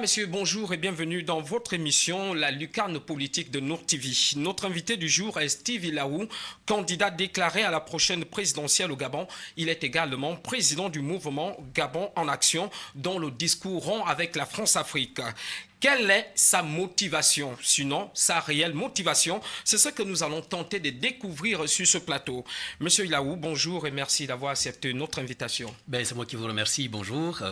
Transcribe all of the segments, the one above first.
Mesdames, Messieurs, bonjour et bienvenue dans votre émission La Lucarne politique de Nour TV. Notre invité du jour est Steve Ilaou, candidat déclaré à la prochaine présidentielle au Gabon. Il est également président du mouvement Gabon en Action, dont le discours rond avec la France-Afrique. Quelle est sa motivation? Sinon, sa réelle motivation, c'est ce que nous allons tenter de découvrir sur ce plateau. Monsieur Ilaou, bonjour et merci d'avoir accepté notre invitation. C'est moi qui vous remercie, bonjour.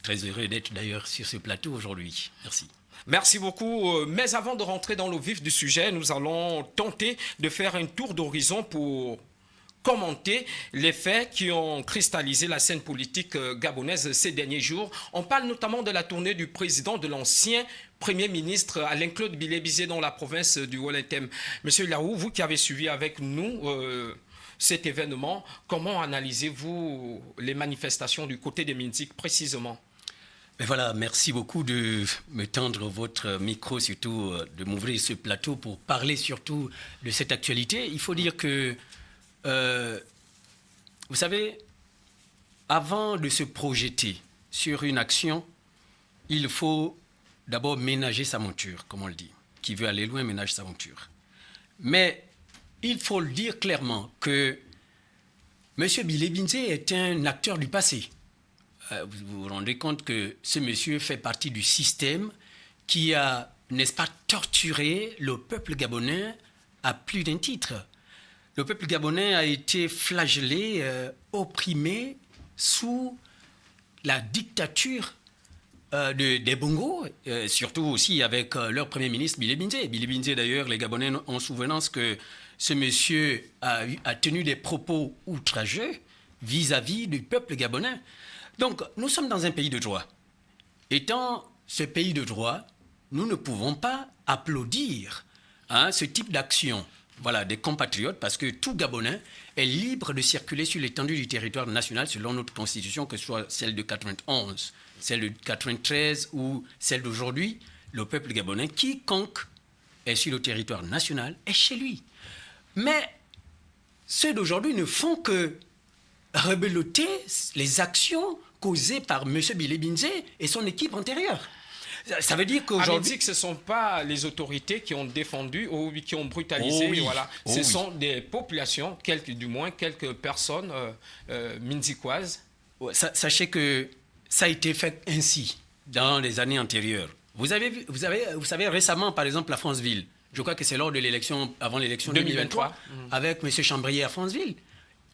Très heureux d'être d'ailleurs sur ce plateau aujourd'hui. Merci. Merci beaucoup. Mais avant de rentrer dans le vif du sujet, nous allons tenter de faire un tour d'horizon pour commenter les faits qui ont cristallisé la scène politique gabonaise ces derniers jours. On parle notamment de la tournée du président de l'ancien Premier ministre Alain-Claude Bilé-Bizé dans la province du Wolontem. Monsieur Ilaou, vous qui avez suivi avec nous cet événement, comment analysez-vous les manifestations du côté des Minzik précisément? Voilà, merci beaucoup de me tendre votre micro, surtout de m'ouvrir ce plateau pour parler surtout de cette actualité. Il faut dire que, vous savez, avant de se projeter sur une action, il faut d'abord ménager sa monture, comme on le dit. Qui veut aller loin ménage sa monture. Mais il faut le dire clairement que M. Bilé-Bizé est un acteur du passé. Vous vous rendez compte que ce monsieur fait partie du système qui a, n'est-ce pas, torturé le peuple gabonais à plus d'un titre. Le peuple gabonais a été flagellé, opprimé sous la dictature des Bongo, surtout aussi avec leur premier ministre Bilé-Bizé. Bilé-Bizé, d'ailleurs, les Gabonais ont souvenance que ce monsieur a tenu des propos outrageux vis-à-vis du peuple gabonais. Donc, nous sommes dans un pays de droit. Étant ce pays de droit, nous ne pouvons pas applaudir ce type d'action des compatriotes, parce que tout Gabonais est libre de circuler sur l'étendue du territoire national selon notre constitution, que ce soit celle de 91, celle de 93 ou celle d'aujourd'hui. Le peuple gabonais, quiconque est sur le territoire national, est chez lui. Mais ceux d'aujourd'hui ne font que rebeloter les actions causées par M. Bilé-Bizé et son équipe antérieure. Ça veut dire qu'aujourd'hui... que ce ne sont pas les autorités qui ont défendu ou qui ont brutalisé. Ce sont des populations, quelques personnes minzikoises. Sachez que ça a été fait ainsi dans les années antérieures. Vous savez, récemment, par exemple, à Franceville, je crois que c'est lors de l'élection, avant l'élection 2023, avec M. Chambrier à Franceville,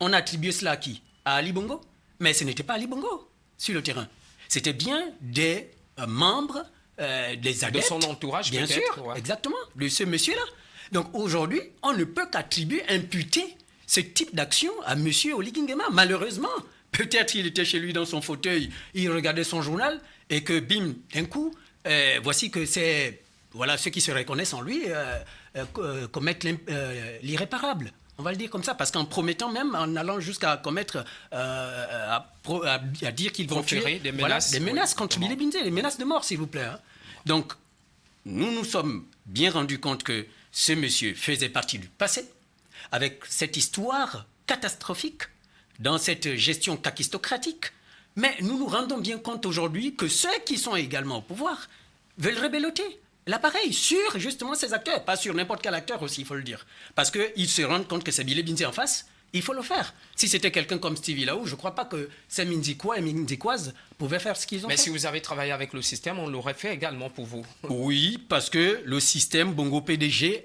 on attribuait cela à qui? À Ali Bongo. Mais ce n'était pas Ali Bongo sur le terrain. C'était bien des membres, des adeptes. De son entourage, bien sûr, exactement, de ce monsieur-là. Donc aujourd'hui, on ne peut qu'attribuer, imputer ce type d'action à M. Oligui Nguema. Malheureusement, peut-être il était chez lui dans son fauteuil, il regardait son journal et que bim, d'un coup, voici que c'est... Voilà, ceux qui se reconnaissent en lui commettent l'irréparable. On va le dire comme ça, parce qu'en promettant même, en allant jusqu'à commettre, à dire qu'ils vont tuer des menaces, contre Bilé-Bizé, des menaces de mort, s'il vous plaît. Donc, nous nous sommes bien rendus compte que ce monsieur faisait partie du passé, avec cette histoire catastrophique, dans cette gestion kakistocratique. Mais nous nous rendons bien compte aujourd'hui que ceux qui sont également au pouvoir veulent rebeloter l'appareil sur justement ces acteurs, pas sur n'importe quel acteur aussi, il faut le dire. Parce qu'ils se rendent compte que c'est Bilé-Bizé en face, il faut le faire. Si c'était quelqu'un comme Steve Ilaou, je ne crois pas que ces Minzikois et Minzikoises pouvaient faire ce qu'ils ont fait. Mais si vous avez travaillé avec le système, on l'aurait fait également pour vous. Oui, parce que le système Bongo PDG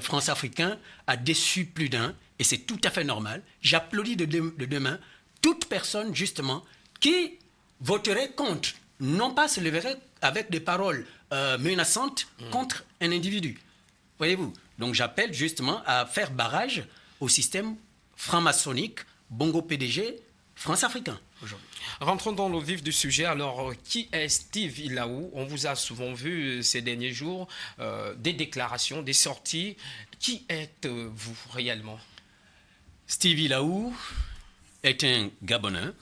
France-Africain a déçu plus d'un, et c'est tout à fait normal. J'applaudis de demain toute personne, justement, qui voterait contre, non pas se leverait avec des paroles menaçantes contre un individu. Voyez-vous? Donc j'appelle justement à faire barrage au système franc-maçonnique, Bongo PDG, France-Africain aujourd'hui. Rentrons dans le vif du sujet. Alors, qui est Steve Ilaou? On vous a souvent vu ces derniers jours, des déclarations, des sorties. Qui êtes-vous réellement? Steve Ilaou est un Gabonais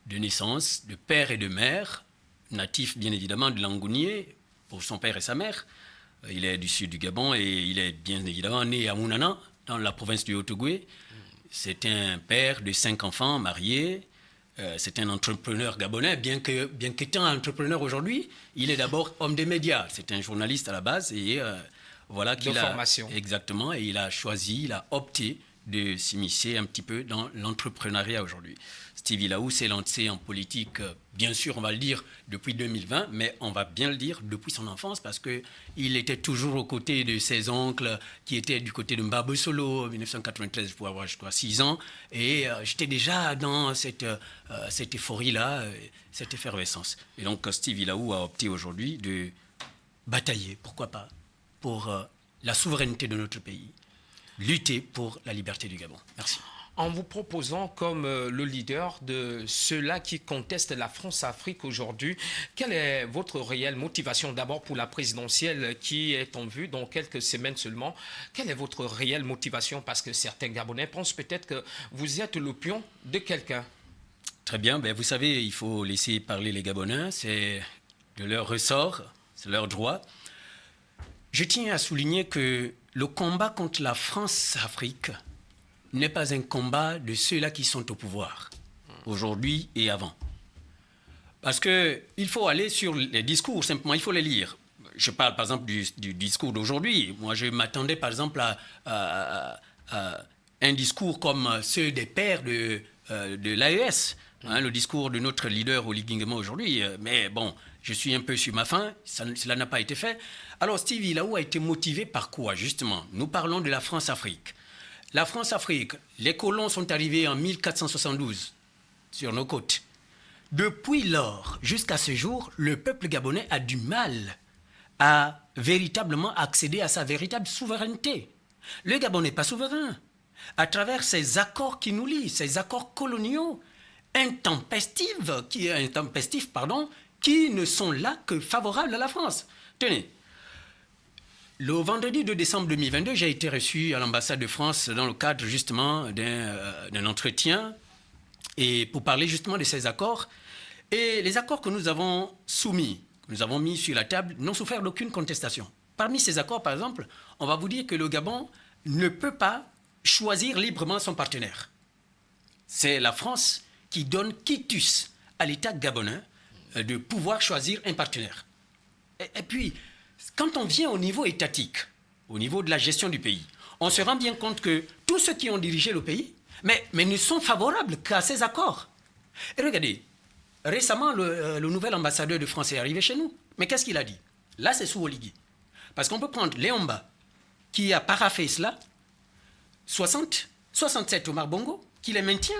de naissance, de père et de mère, natif bien évidemment de Langounier, pour son père et sa mère. Il est du sud du Gabon et il est bien évidemment né à Mounana, dans la province du Haut-Ogooué. C'est un père de 5 enfants mariés, C'est un entrepreneur gabonais, bien qu'étant entrepreneur aujourd'hui, il est d'abord homme des médias. C'est un journaliste à la base et voilà qu'il de formation. Exactement, et il a opté de s'immiscer un petit peu dans l'entrepreneuriat aujourd'hui. Stevie Laou s'est lancé en politique, bien sûr, on va le dire, depuis 2020, mais on va bien le dire depuis son enfance, parce qu'il était toujours aux côtés de ses oncles, qui étaient du côté de Mbabo Solo, en 1993, pour avoir, je crois, 6 ans, et j'étais déjà dans cette euphorie-là, cette effervescence. Et donc, Stevie Laou a opté aujourd'hui de batailler, pourquoi pas, pour la souveraineté de notre pays, lutter pour la liberté du Gabon. Merci. En vous proposant comme le leader de ceux-là qui contestent la France-Afrique aujourd'hui, quelle est votre réelle motivation d'abord pour la présidentielle qui est en vue dans quelques semaines seulement? Quelle est votre réelle motivation? Parce que certains Gabonais pensent peut-être que vous êtes le pion de quelqu'un. Très bien, vous savez, il faut laisser parler les Gabonais, c'est de leur ressort, c'est leur droit. Je tiens à souligner que le combat contre la France-Afrique n'est pas un combat de ceux-là qui sont au pouvoir, aujourd'hui et avant. Parce qu'il faut aller sur les discours, simplement, il faut les lire. Je parle par exemple du discours d'aujourd'hui. Moi, je m'attendais par exemple à un discours comme ceux des pères de l'AES, le discours de notre leader Oly Nguema aujourd'hui. Mais bon, je suis un peu sur ma faim, cela n'a pas été fait. Alors Stevie Laou a été motivé par quoi, justement? Nous parlons de la France-Afrique. La France-Afrique, les colons sont arrivés en 1472 sur nos côtes. Depuis lors, jusqu'à ce jour, le peuple gabonais a du mal à véritablement accéder à sa véritable souveraineté. Le Gabon n'est pas souverain. À travers ces accords qui nous lient, ces accords coloniaux intempestifs, qui ne sont là que favorables à la France. Tenez, le vendredi 2 décembre 2022, j'ai été reçu à l'ambassade de France dans le cadre justement d'un entretien et pour parler justement de ces accords. Et les accords que nous avons soumis, que nous avons mis sur la table, n'ont souffert d'aucune contestation. Parmi ces accords, par exemple, on va vous dire que le Gabon ne peut pas choisir librement son partenaire. C'est la France qui donne quitus à l'État gabonais de pouvoir choisir un partenaire. Et puis, quand on vient au niveau étatique, au niveau de la gestion du pays, on se rend bien compte que tous ceux qui ont dirigé le pays, mais ne sont favorables qu'à ces accords. Et regardez, récemment, le nouvel ambassadeur de France est arrivé chez nous. Mais qu'est-ce qu'il a dit? Là, c'est sous Oligui. Parce qu'on peut prendre Léomba, qui a paraphé cela, 67 Omar Bongo, qui les maintient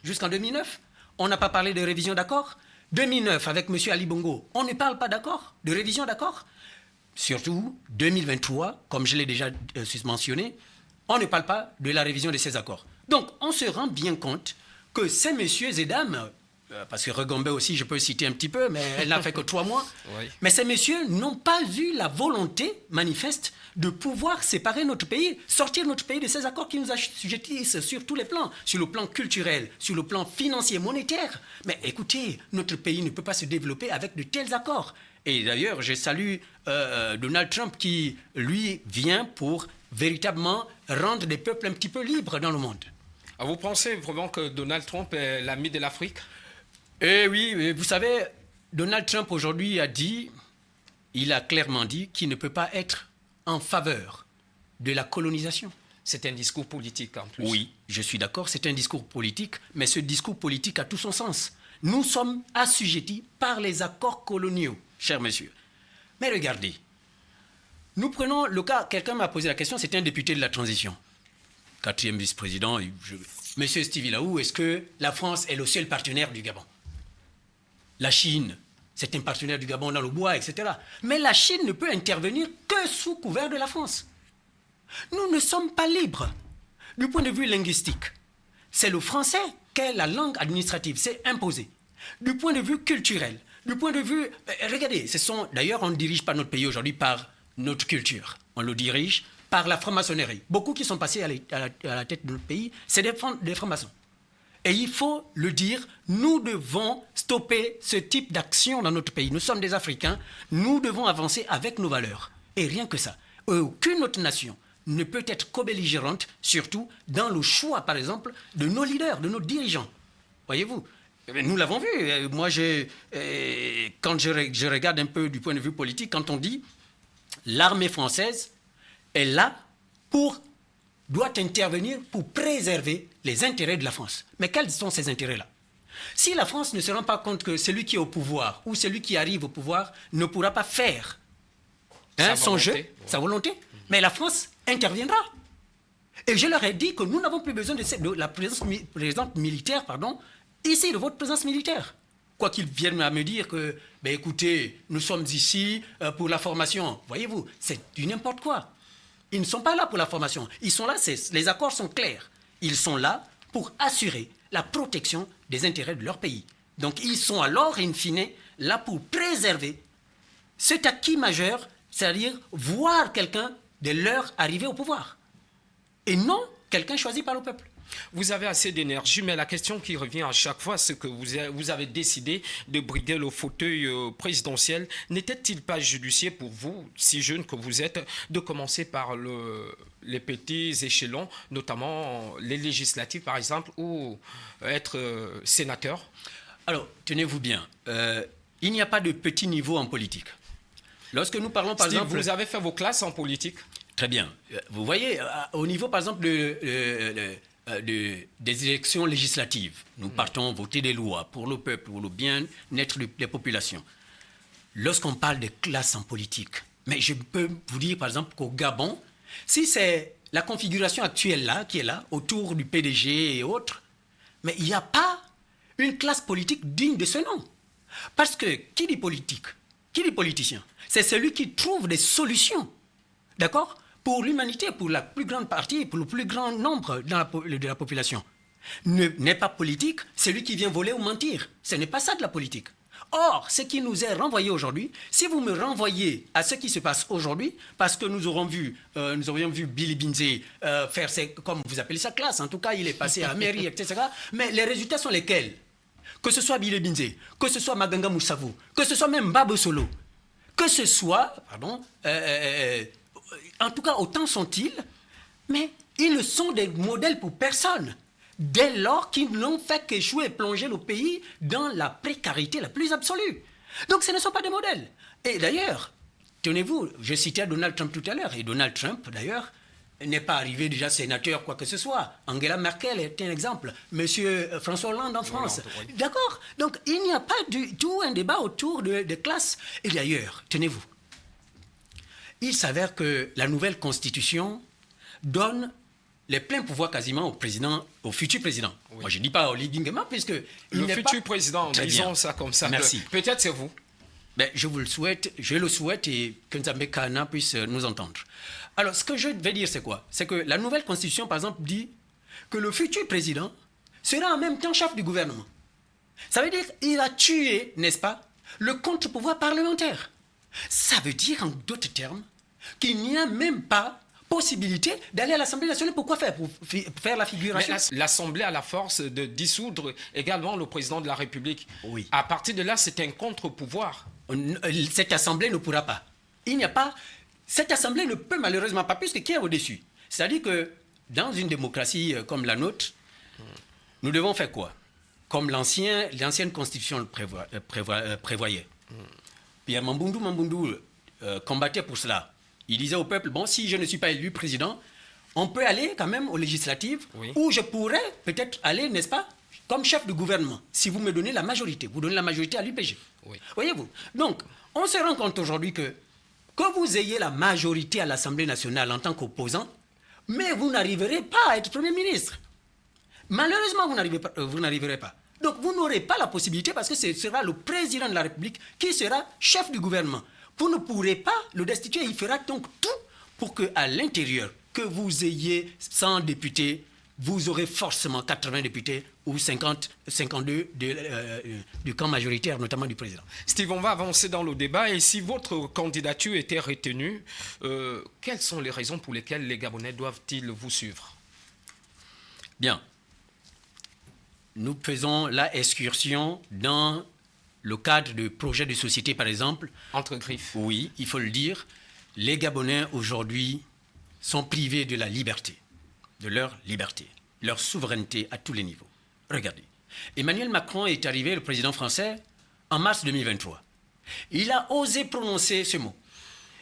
jusqu'en 2009. On n'a pas parlé de révision d'accord. 2009, avec M. Ali Bongo, on ne parle pas d'accord, de révision d'accord. Surtout, 2023, comme je l'ai déjà mentionné, on ne parle pas de la révision de ces accords. Donc, on se rend bien compte que ces messieurs et dames, parce que Regombe aussi, je peux citer un petit peu, mais elle n'a fait que 3 mois, oui. Mais ces messieurs n'ont pas eu la volonté manifeste de pouvoir séparer notre pays, sortir notre pays de ces accords qui nous assujettissent sur tous les plans, sur le plan culturel, sur le plan financier, monétaire. Mais écoutez, notre pays ne peut pas se développer avec de tels accords. Et d'ailleurs, je salue Donald Trump qui, lui, vient pour véritablement rendre des peuples un petit peu libres dans le monde. Vous pensez vraiment que Donald Trump est l'ami de l'Afrique? Eh oui, vous savez, Donald Trump aujourd'hui il a clairement dit qu'il ne peut pas être en faveur de la colonisation. C'est un discours politique en plus. Oui, je suis d'accord, c'est un discours politique, mais ce discours politique a tout son sens. Nous sommes assujettis par les accords coloniaux, chers messieurs. Mais regardez, nous prenons le cas, quelqu'un m'a posé la question, c'était un député de la transition, 4e vice-président, Monsieur Stevie Laou, est-ce que la France est le seul partenaire du Gabon? La Chine, c'est un partenaire du Gabon dans le bois, etc. Mais la Chine ne peut intervenir que sous couvert de la France. Nous ne sommes pas libres. Du point de vue linguistique, c'est le français qu'est la langue administrative, c'est imposé. Du point de vue culturel, du point de vue... regardez, d'ailleurs, on ne dirige pas notre pays aujourd'hui par notre culture. On le dirige par la franc-maçonnerie. Beaucoup qui sont passés à la tête de notre pays, c'est des francs-maçons. Et il faut le dire, nous devons stopper ce type d'action dans notre pays. Nous sommes des Africains, nous devons avancer avec nos valeurs. Et rien que ça. Aucune autre nation ne peut être co-belligérante, surtout dans le choix, par exemple, de nos leaders, de nos dirigeants. Voyez-vous, Nous l'avons vu. Moi, quand je regarde un peu du point de vue politique, quand on dit l'armée française est là doit intervenir pour préserver les intérêts de la France. Mais quels sont ces intérêts-là? Si la France ne se rend pas compte que celui qui est au pouvoir ou celui qui arrive au pouvoir ne pourra pas faire son jeu, sa volonté, mais la France interviendra. Et je leur ai dit que nous n'avons plus besoin de la présence militaire, ici, de votre présence militaire. Quoi qu'ils viennent à me dire que, écoutez, nous sommes ici pour la formation. Voyez-vous, c'est du n'importe quoi. Ils ne sont pas là pour la formation. Ils sont là, les accords sont clairs. Ils sont là pour assurer la protection des intérêts de leur pays. Donc, ils sont alors, in fine, là pour préserver cet acquis majeur, c'est-à-dire voir quelqu'un de leur arriver au pouvoir. Et non quelqu'un choisi par le peuple. Vous avez assez d'énergie, mais la question qui revient à chaque fois, c'est que vous avez décidé de briguer le fauteuil présidentiel. N'était-il pas judicieux pour vous, si jeune que vous êtes, de commencer par les petits échelons, notamment les législatives par exemple, ou être sénateur? Alors, tenez-vous bien, il n'y a pas de petit niveau en politique. Lorsque nous parlons par exemple... Vous avez fait vos classes en politique? Très bien. Vous voyez, au niveau par exemple des élections législatives, nous partons voter des lois pour le peuple, pour le bien-être des populations. Lorsqu'on parle de classe en politique, mais je peux vous dire par exemple qu'au Gabon, si c'est la configuration actuelle là, qui est là, autour du PDG et autres, mais il n'y a pas une classe politique digne de ce nom. Parce que qui dit politique, qui dit politicien, c'est celui qui trouve des solutions, d'accord, pour l'humanité, pour la plus grande partie, pour le plus grand nombre de la population. N'est pas politique celui qui vient voler ou mentir. Ce n'est pas ça de la politique. Or, ce qui nous est renvoyé aujourd'hui, si vous me renvoyez à ce qui se passe aujourd'hui, parce que nous aurions vu Billy Binze faire comme vous appelez sa classe, en tout cas il est passé à mairie, etc. Mais les résultats sont lesquels? Que ce soit Billy Binze, que ce soit Maganga Moussavou, que ce soit même Babo Solo, que ce soit, en tout cas autant sont-ils, mais ils ne sont des modèles pour personne. Dès lors qu'ils n'ont fait qu'échouer et plonger le pays dans la précarité la plus absolue. Donc ce ne sont pas des modèles. Et d'ailleurs, tenez-vous, je citais Donald Trump tout à l'heure, et Donald Trump d'ailleurs n'est pas arrivé déjà sénateur quoi que ce soit. Angela Merkel est un exemple, Monsieur François Hollande en France. Oui. D'accord. Donc il n'y a pas du tout un débat autour de classes. Et d'ailleurs, tenez-vous, il s'avère que la nouvelle constitution donne les pleins pouvoirs quasiment au futur président. Oui. Moi, je ne dis pas au Nguema, puisque... Le futur président, disons ça comme ça. Merci. Peut-être c'est vous. Je le souhaite et que Nzambe Kana puisse nous entendre. Alors, ce que je vais dire, c'est quoi? C'est que la nouvelle constitution, par exemple, dit que le futur président sera en même temps chef du gouvernement. Ça veut dire qu'il va tuer, n'est-ce pas, le contre-pouvoir parlementaire. Ça veut dire, en d'autres termes, qu'il n'y a même pas possibilité d'aller à l'Assemblée nationale. Pourquoi faire? Pour faire la figuration. Mais l'Assemblée a la force de dissoudre également le président de la République. Oui. À partir de là, c'est un contre-pouvoir. Cette Assemblée ne pourra pas. Il n'y a pas... Cette Assemblée ne peut malheureusement pas, puisque qui est au-dessus? C'est-à-dire que dans une démocratie comme la nôtre, nous devons faire quoi? Comme l'ancienne Constitution le prévoyait. Pierre Mamboundou combattait pour cela. Il disait au peuple, bon, si je ne suis pas élu président, on peut aller quand même aux législatives, oui, où je pourrais peut-être aller, n'est-ce pas, comme chef de gouvernement, si vous me donnez la majorité. Vous donnez la majorité à l'UPG. Oui. Voyez-vous? Donc, on se rend compte aujourd'hui que vous ayez la majorité à l'Assemblée nationale en tant qu'opposant, mais vous n'arriverez pas à être Premier ministre. Malheureusement, vous n'arriverez pas. Donc, vous n'aurez pas la possibilité parce que ce sera le président de la République qui sera chef du gouvernement. Vous ne pourrez pas le destituer. Il fera donc tout pour qu'à l'intérieur, que vous ayez 100 députés, vous aurez forcément 80 députés ou 50, 52 du camp majoritaire, notamment du président. Steve, on va avancer dans le débat. Et si votre candidature était retenue, quelles sont les raisons pour lesquelles les Gabonais doivent-ils vous suivre? Bien. Nous faisons la excursion dans le cadre de projets de société, par exemple. Entre griffes. Oui, il faut le dire. Les Gabonais, aujourd'hui, sont privés de la liberté, de leur liberté, leur souveraineté à tous les niveaux. Regardez, Emmanuel Macron est arrivé, le président français, en mars 2023. Il a osé prononcer ce mot.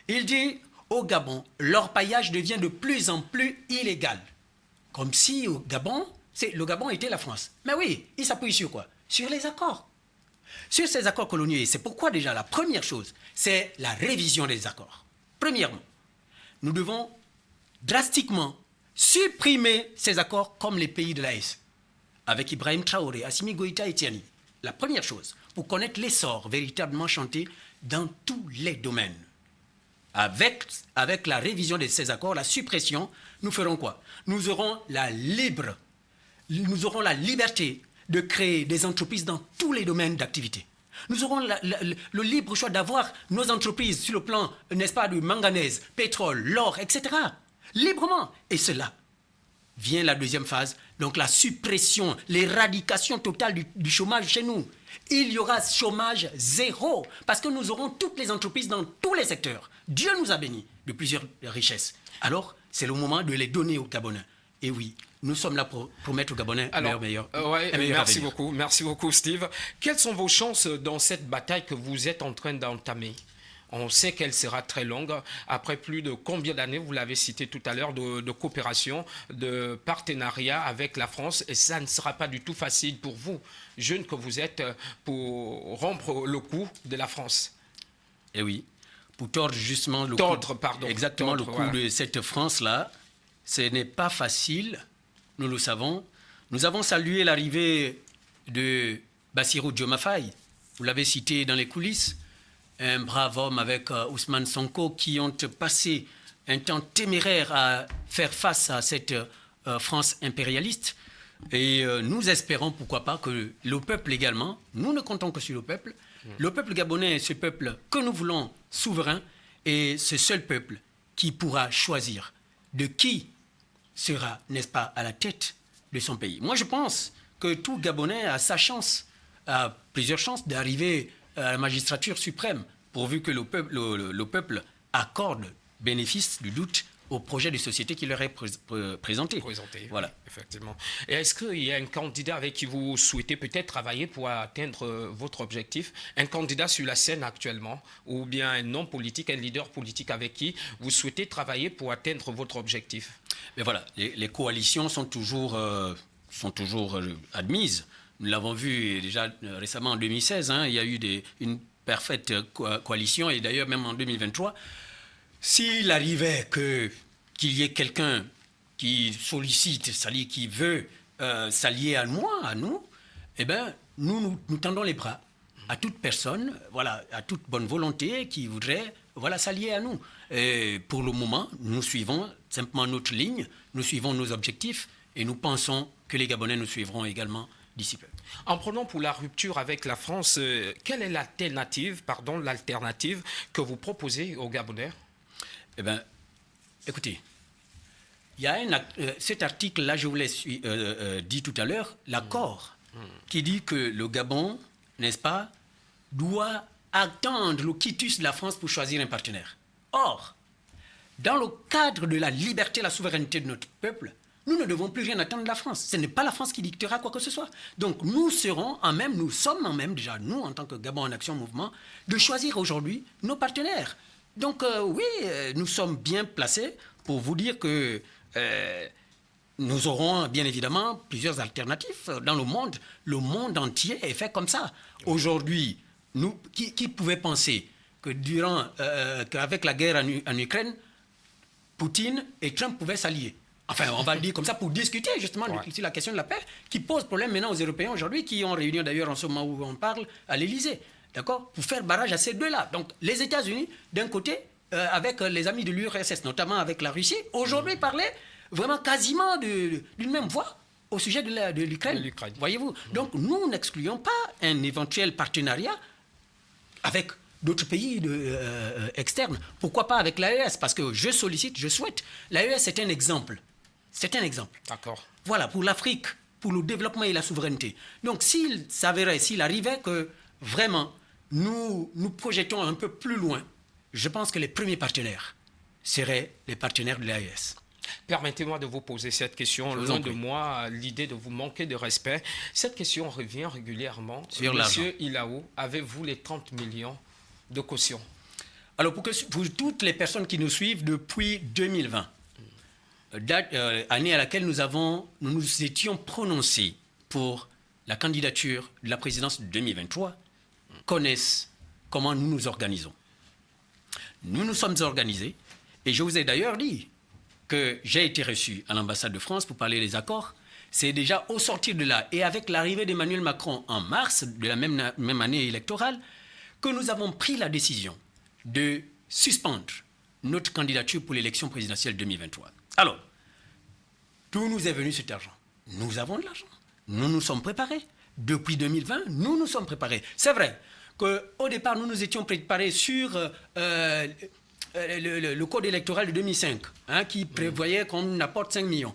Il dit au Gabon, l'orpaillage devient de plus en plus illégal. Comme si au Gabon, le Gabon était la France. Mais oui, il s'appuie sur quoi? Sur les accords. Sur ces accords coloniaux. Et c'est pourquoi déjà la première chose, c'est la révision des accords. Premièrement, nous devons drastiquement supprimer ces accords comme les pays de l'AES. Avec Ibrahim Traoré, Assimi Goïta et Tiani. La première chose, pour connaître l'essor véritablement chanté dans tous les domaines. Avec la révision de ces accords, la suppression, nous ferons quoi? Nous aurons la liberté de créer des entreprises dans tous les domaines d'activité. Nous aurons le libre choix d'avoir nos entreprises sur le plan, n'est-ce pas, du manganèse, pétrole, l'or, etc. Librement. Et cela vient la deuxième phase, donc la suppression, l'éradication totale du chômage chez nous. Il y aura chômage zéro, parce que nous aurons toutes les entreprises dans tous les secteurs. Dieu nous a bénis de plusieurs richesses. Alors, c'est le moment de les donner aux Gabonais. Et oui, nous sommes là pour promettre aux Gabonais meilleur Merci beaucoup, Steve. Quelles sont vos chances dans cette bataille que vous êtes en train d'entamer? On sait qu'elle sera très longue. Après plus de combien d'années, vous l'avez cité tout à l'heure, de coopération, de partenariat avec la France. Et ça ne sera pas du tout facile pour vous, jeunes que vous êtes, pour rompre le cou de la France. Eh oui, pour tordre justement le cou de cette France-là. Ce n'est pas facile, nous le savons. Nous avons salué l'arrivée de Bassirou Diomaye Faye. Vous l'avez cité dans les coulisses. Un brave homme avec Ousmane Sonko qui ont passé un temps téméraire à faire face à cette France impérialiste. Et nous espérons, pourquoi pas, que le peuple également, nous ne comptons que sur le peuple. Le peuple gabonais est ce peuple que nous voulons souverain et ce seul peuple qui pourra choisir de qui sera, n'est-ce pas, à la tête de son pays. Moi, je pense que tout Gabonais a sa chance, a plusieurs chances d'arriver à la magistrature suprême, pourvu que le peuple accorde bénéfice du doute au projet de société qui leur est présenté. Voilà. Effectivement. Et est-ce qu'il y a un candidat avec qui vous souhaitez peut-être travailler pour atteindre votre objectif? Un candidat sur la scène actuellement, ou bien un homme politique, un leader politique avec qui vous souhaitez travailler pour atteindre votre objectif? Mais voilà, les coalitions sont toujours admises. Nous l'avons vu déjà récemment en 2016, il y a eu une parfaite coalition, et d'ailleurs même en 2023. S'il arrivait qu'il y ait quelqu'un qui sollicite, qui veut s'allier à nous, eh bien, nous tendons les bras à toute personne, voilà, à toute bonne volonté qui voudrait s'allier à nous. Et pour le moment, nous suivons simplement notre ligne, nous suivons nos objectifs, et nous pensons que les Gabonais nous suivront également d'ici peu. En prenant pour la rupture avec la France, quelle est l'alternative que vous proposez aux Gabonais? Eh bien, écoutez, il y a cet article-là, je vous l'ai dit tout à l'heure, l'accord, qui dit que le Gabon, n'est-ce pas, doit attendre le quitus de la France pour choisir un partenaire. Or, dans le cadre de la liberté et la souveraineté de notre peuple, nous ne devons plus rien attendre de la France. Ce n'est pas la France qui dictera quoi que ce soit. Donc nous sommes en même, déjà, nous, en tant que Gabon en Action Mouvement, de choisir aujourd'hui nos partenaires. Donc oui, nous sommes bien placés pour vous dire que nous aurons bien évidemment plusieurs alternatives dans le monde. Le monde entier est fait comme ça. Aujourd'hui, qui pouvait penser que qu'avec la guerre en Ukraine, Poutine et Trump pouvaient s'allier? Enfin, on va le dire comme ça pour discuter justement sur la question de la paix qui pose problème maintenant aux Européens aujourd'hui, qui ont réuni d'ailleurs en ce moment où on parle à l'Élysée, d'accord, pour faire barrage à ces deux-là. Donc les États-Unis, d'un côté, avec les amis de l'URSS, notamment avec la Russie, aujourd'hui parlaient vraiment quasiment d'une même voix au sujet de l'Ukraine. Voyez-vous. Donc nous n'excluons pas un éventuel partenariat avec d'autres pays externes. Pourquoi pas avec l'AES? Parce que je souhaite. L'AES, c'est un exemple. C'est un exemple. D'accord. Voilà, pour l'Afrique, pour le développement et la souveraineté. Donc, s'il arrivait que vraiment nous projetons un peu plus loin, je pense que les premiers partenaires seraient les partenaires de l'AES. Permettez-moi de vous poser cette question. Je vous Loin en de prie. moi l'idée de vous manquer de respect. Cette question revient régulièrement. Sur l'argent. Monsieur Ilaou, avez-vous les 30 millions de caution? Alors, pour toutes les personnes qui nous suivent depuis 2020, année à laquelle nous nous étions prononcés pour la candidature de la présidence de 2023, connaissent comment nous nous organisons. Nous nous sommes organisés, et je vous ai d'ailleurs dit que j'ai été reçu à l'ambassade de France pour parler des accords. C'est déjà au sortir de là, et avec l'arrivée d'Emmanuel Macron en mars de la même année électorale, que nous avons pris la décision de suspendre notre candidature pour l'élection présidentielle 2023. Alors, d'où nous est venu cet argent? Nous avons de l'argent. Nous nous sommes préparés. Depuis 2020, nous nous sommes préparés. C'est vrai qu'au départ, nous nous étions préparés sur le code électoral de 2005, qui prévoyait qu'on apporte 5 millions.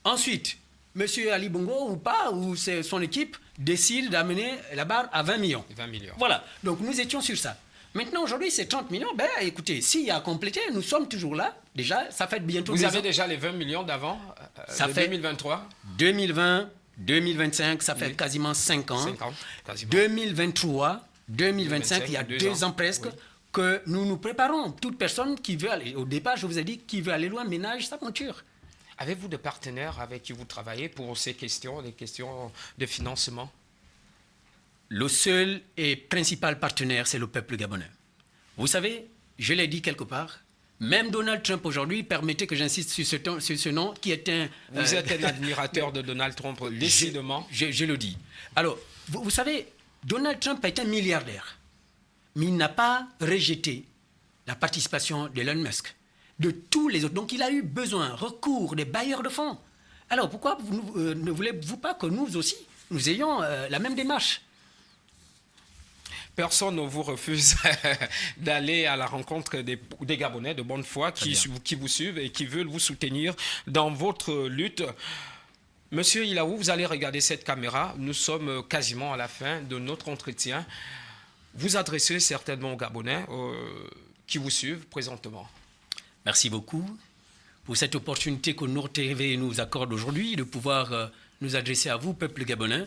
Ensuite, M. Ali Bongo ou pas, ou son équipe, décide d'amener la barre à 20 millions. 20 millions. Voilà, donc nous étions sur ça. Maintenant, aujourd'hui, c'est 30 millions. Ben, écoutez, s'il y a à compléter, nous sommes toujours là. Déjà, ça fait bientôt Vous 2 avez ans. déjà les 20 millions d'avant, Ça de fait 2023 2020, 2025, ça fait Oui. quasiment 5 ans. 5 ans, quasiment. 2023, 2025, il y a 2 2 ans. ans presque, Oui. que nous nous préparons. Toute personne qui veut aller, au départ, je vous ai dit, qui veut aller loin, ménage sa monture. Avez-vous des partenaires avec qui vous travaillez pour ces questions, les questions de financement? Le seul et principal partenaire, c'est le peuple gabonais. Vous savez, je l'ai dit quelque part, même Donald Trump aujourd'hui, permettez que j'insiste sur ce nom, qui est un... Vous êtes un admirateur de Donald Trump, décidément. Je le dis. Alors, vous savez, Donald Trump est un milliardaire, mais il n'a pas rejeté la participation d'Elon Musk, de tous les autres. Donc, il a eu besoin, recours des bailleurs de fonds. Alors, pourquoi ne voulez-vous pas que nous aussi, nous ayons la même démarche? Personne ne vous refuse d'aller à la rencontre des Gabonais de bonne foi qui vous suivent et qui veulent vous soutenir dans votre lutte. Monsieur Ilaou, vous allez regarder cette caméra. Nous sommes quasiment à la fin de notre entretien. Vous adressez certainement aux Gabonais qui vous suivent présentement. Merci beaucoup pour cette opportunité que Nour TV nous accorde aujourd'hui de pouvoir nous adresser à vous, peuple gabonais.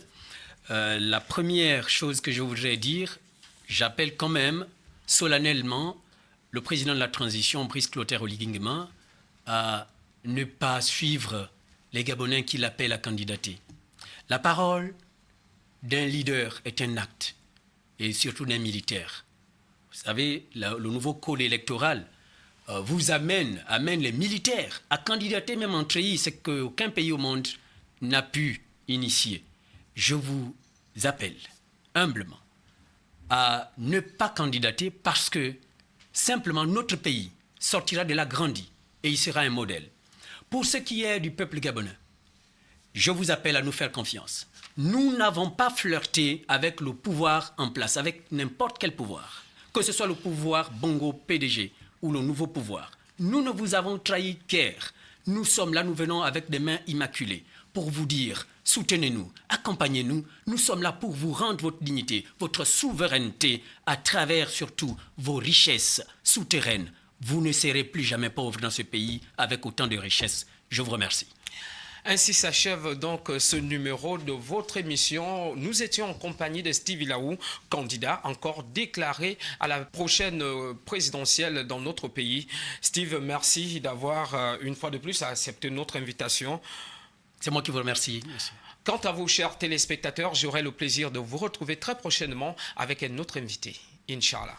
La première chose que je voudrais dire, j'appelle quand même solennellement le président de la transition, Brice Clotaire Oligui-Nguema, à ne pas suivre les Gabonais qui l'appellent à candidater. La parole d'un leader est un acte, et surtout d'un militaire. Vous savez, le nouveau code électoral vous amène les militaires à candidater même en treillis, ce qu'aucun pays au monde n'a pu initier. Je vous appelle humblement à ne pas candidater parce que simplement notre pays sortira de là grandi et il sera un modèle. Pour ce qui est du peuple gabonais, je vous appelle à nous faire confiance. Nous n'avons pas flirté avec le pouvoir en place, avec n'importe quel pouvoir, que ce soit le pouvoir Bongo PDG ou le nouveau pouvoir. Nous ne vous avons trahi guère. Nous sommes là, nous venons avec des mains immaculées pour vous dire, soutenez-nous, accompagnez-nous. Nous sommes là pour vous rendre votre dignité, votre souveraineté à travers surtout vos richesses souterraines. Vous ne serez plus jamais pauvre dans ce pays avec autant de richesses. Je vous remercie. Ainsi s'achève donc ce numéro de votre émission. Nous étions en compagnie de Steve Ilaou, candidat encore déclaré à la prochaine présidentielle dans notre pays. Steve, merci d'avoir une fois de plus accepté notre invitation. C'est moi qui vous remercie. Merci. Quant à vous, chers téléspectateurs, j'aurai le plaisir de vous retrouver très prochainement avec un autre invité. Inch'Allah.